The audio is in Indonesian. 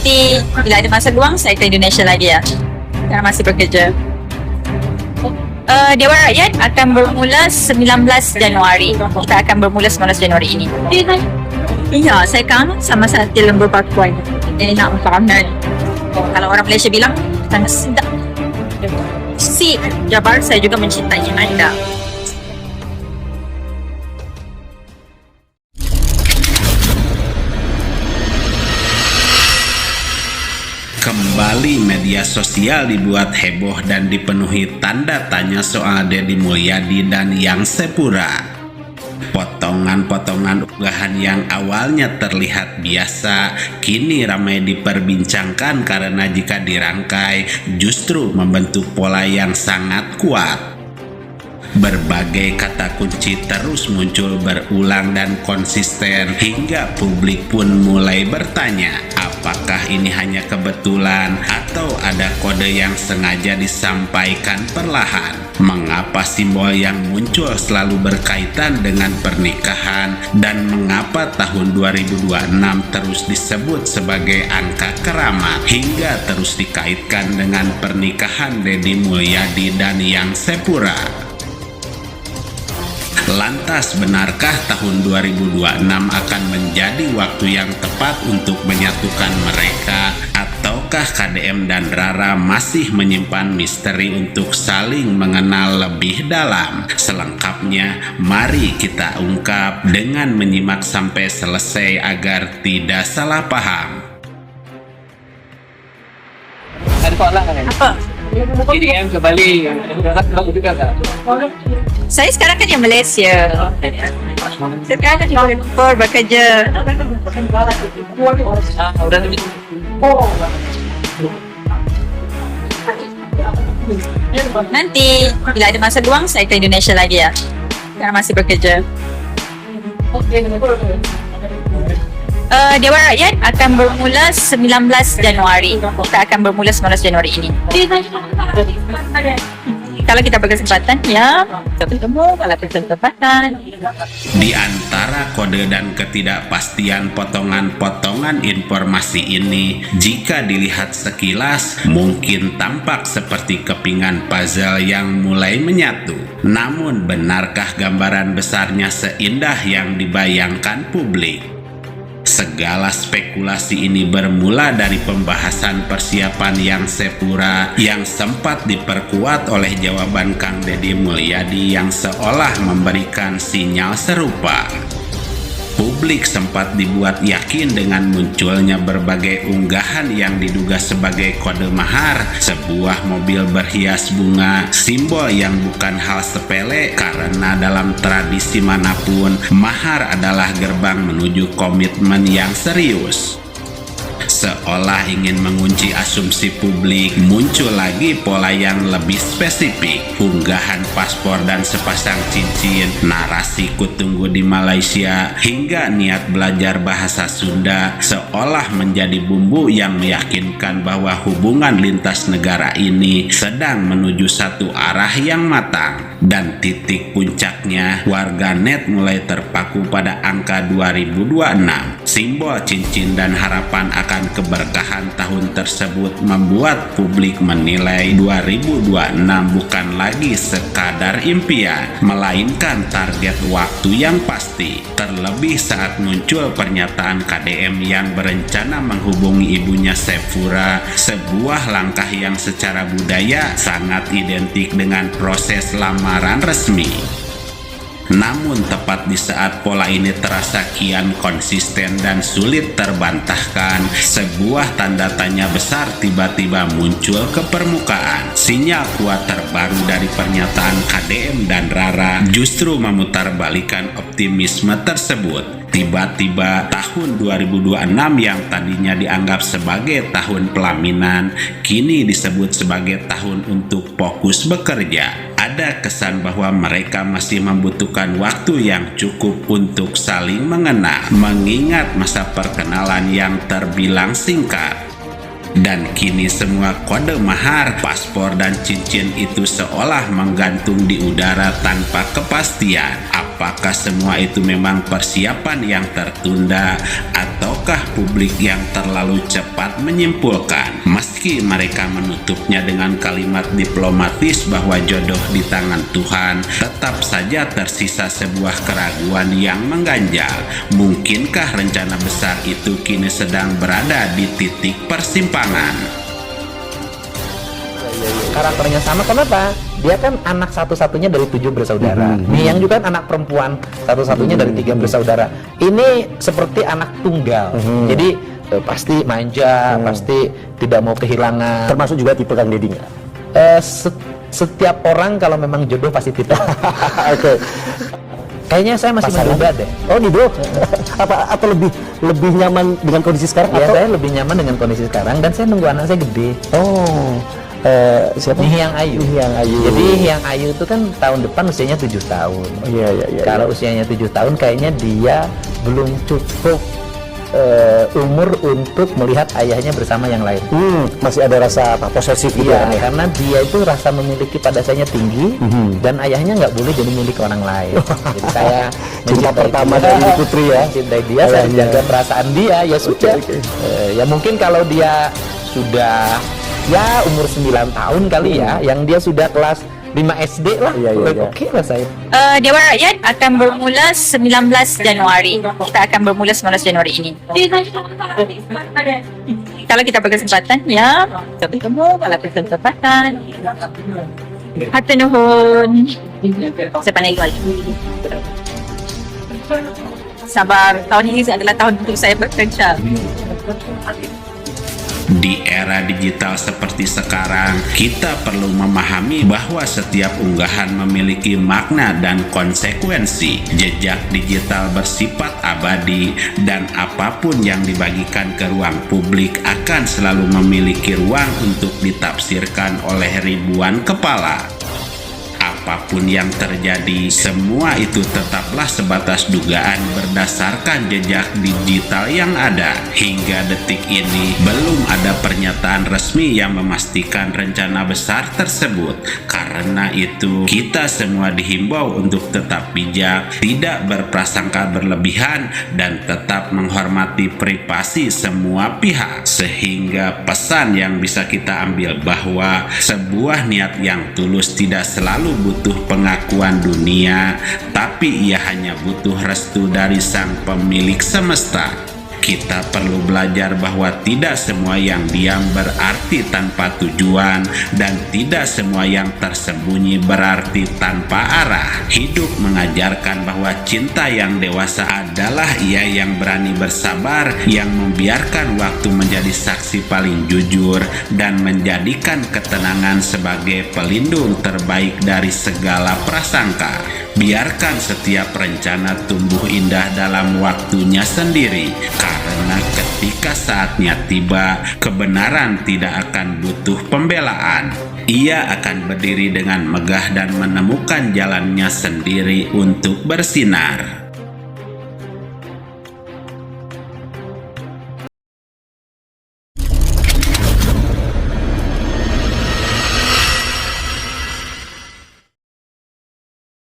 Nanti bila ada masa luang saya ke Indonesia lagi ya. Karena masih bekerja. Dewan Rakyat akan bermula 19 Januari. Kita akan bermula 19 Januari ini. Iya, saya kangen sama sate lembu pakuan. Ini nak makanan. Kalau orang Malaysia bilang sangat sedap. Si Jabar, saya juga mencintai anda. Kembali media sosial dibuat heboh dan dipenuhi tanda tanya soal Deddy Mulyadi dan Yang Sepura. Potongan-potongan unggahan yang awalnya terlihat biasa kini ramai diperbincangkan karena jika dirangkai justru membentuk pola yang sangat kuat. Berbagai kata kunci terus muncul berulang dan konsisten hingga publik pun mulai bertanya, apakah ini hanya kebetulan atau ada kode yang sengaja disampaikan perlahan? Mengapa simbol yang muncul selalu berkaitan dengan pernikahan dan mengapa tahun 2026 terus disebut sebagai angka keramat hingga terus dikaitkan dengan pernikahan Deddy Mulyadi dan Yang Sepura? Lantas benarkah tahun 2026 akan menjadi waktu yang tepat untuk menyatukan mereka? Ataukah KDM dan Rara masih menyimpan misteri untuk saling mengenal lebih dalam? Selengkapnya, mari kita ungkap dengan menyimak sampai selesai agar tidak salah paham. Ada soalan kan? Apa? KDM ke Bali, lagu juga tak? Saya sekarang kan di Malaysia. Sekarang kan di Kuala Lumpur bekerja. Udah lebih. Nanti bila ada masa luang saya ke Indonesia lagi ya. Karena masih bekerja. Dewan Rakyat akan bermula 19 Januari. Kita akan bermula 19 Januari ini. Kalau kita berkesempatan ya, kita bertemu. Kalau berkesempatan. Di antara kode dan ketidakpastian potongan-potongan informasi ini, jika dilihat sekilas, mungkin tampak seperti kepingan puzzle yang mulai menyatu. Namun, benarkah gambaran besarnya seindah yang dibayangkan publik? Segala spekulasi ini bermula dari pembahasan persiapan Yang Sepura yang sempat diperkuat oleh jawaban Kang Deddy Mulyadi yang seolah memberikan sinyal serupa. Publik sempat dibuat yakin dengan munculnya berbagai unggahan yang diduga sebagai kode mahar, sebuah mobil berhias bunga, simbol yang bukan hal sepele karena dalam tradisi manapun, mahar adalah gerbang menuju komitmen yang serius. Seolah ingin mengunci asumsi publik, muncul lagi pola yang lebih spesifik. Unggahan paspor dan sepasang cincin, narasi kutunggu di Malaysia, hingga niat belajar bahasa Sunda seolah menjadi bumbu yang meyakinkan bahwa hubungan lintas negara ini sedang menuju satu arah yang matang. Dan titik puncaknya, warganet mulai terpaku pada angka 2026. Simbol cincin dan harapan akan keberkahan tahun tersebut membuat publik menilai 2026 bukan lagi sekadar impian, melainkan target waktu yang pasti. Terlebih saat muncul pernyataan KDM yang berencana menghubungi ibunya Sepura, sebuah langkah yang secara budaya sangat identik dengan proses lamaran resmi. Namun tepat di saat pola ini terasa kian konsisten dan sulit terbantahkan, sebuah tanda tanya besar tiba-tiba muncul ke permukaan. Sinyal kuat terbaru dari pernyataan KDM dan Rara justru memutarbalikkan optimisme tersebut. Tiba-tiba tahun 2026 yang tadinya dianggap sebagai tahun pelaminan, kini disebut sebagai tahun untuk fokus bekerja. Ada kesan bahwa mereka masih membutuhkan waktu yang cukup untuk saling mengenal, mengingat masa perkenalan yang terbilang singkat. Dan kini semua kode mahar, paspor, dan cincin itu seolah menggantung di udara tanpa kepastian. Apakah semua itu memang persiapan yang tertunda, atau ataukah publik yang terlalu cepat menyimpulkan? Meski mereka menutupnya dengan kalimat diplomatis bahwa jodoh di tangan Tuhan, tetap saja tersisa sebuah keraguan yang mengganjal. Mungkinkah rencana besar itu kini sedang berada di titik persimpangan? Karakternya sama, kenapa? Dia kan anak satu-satunya dari 7 bersaudara. Yang juga kan anak perempuan satu-satunya dari 3 bersaudara. Ini seperti anak tunggal. Jadi pasti manja, pasti tidak mau kehilangan. Termasuk juga tipe Kang Deddy nggak? Setiap orang kalau memang jodoh pasti tipe. Oke. Kayaknya saya masih Pasangan? mencoba deh. Oh nih bro, atau lebih nyaman dengan kondisi sekarang? Ya, atau saya lebih nyaman dengan kondisi sekarang dan saya nunggu anak saya gede. Siapa? Hyang Ayu. Hyang Ayu. Jadi Hyang Ayu itu kan tahun depan usianya 7 tahun. Oh, iya. Kalau usianya 7 tahun kayaknya dia belum cukup umur untuk melihat ayahnya bersama yang lain. Masih ada rasa posesif gitu Iya, kan ya? karena dia itu rasa memiliki pada sayanya tinggi dan ayahnya nggak boleh jadi milik orang lain. Jadi saya Cinta mencintai pertama dia, dari putri ya? mencintai dia, saya Ayahnya. jaga perasaan dia, ya sudah. Oke. Ya mungkin kalau dia sudah ya umur 9 tahun kali ya, yang dia sudah kelas 5 SD lah, Iya. oke lah saya. Dewan Rakyat akan bermula 19 Januari. Kita akan bermula 19 Januari ini. Kalau kita berkesempatan, ya, kita bertemu. Kalau berkesempatan, hatur nuhun. Saya pandai jual. Sabar, tahun ini adalah tahun untuk saya bekerja. Di era digital seperti sekarang, kita perlu memahami bahwa setiap unggahan memiliki makna dan konsekuensi. Jejak digital bersifat abadi, dan apapun yang dibagikan ke ruang publik akan selalu memiliki ruang untuk ditafsirkan oleh ribuan kepala. Apapun yang terjadi, semua itu tetaplah sebatas dugaan berdasarkan jejak digital yang ada. Hingga detik ini, belum ada pernyataan resmi yang memastikan rencana besar tersebut. Karena itu, kita semua dihimbau untuk tetap bijak, tidak berprasangka berlebihan, dan tetap menghormati privasi semua pihak. Sehingga pesan yang bisa kita ambil bahwa sebuah niat yang tulus tidak selalu butuh pengakuan dunia, tapi ia hanya butuh restu dari sang pemilik semesta. Kita perlu belajar bahwa tidak semua yang diam berarti tanpa tujuan, dan tidak semua yang tersembunyi berarti tanpa arah. Hidup mengajarkan bahwa cinta yang dewasa adalah ia yang berani bersabar, yang membiarkan waktu menjadi saksi paling jujur, dan menjadikan ketenangan sebagai pelindung terbaik dari segala prasangka. Biarkan setiap rencana tumbuh indah dalam waktunya sendiri, karena ketika saatnya tiba, kebenaran tidak akan butuh pembelaan. Ia akan berdiri dengan megah dan menemukan jalannya sendiri untuk bersinar.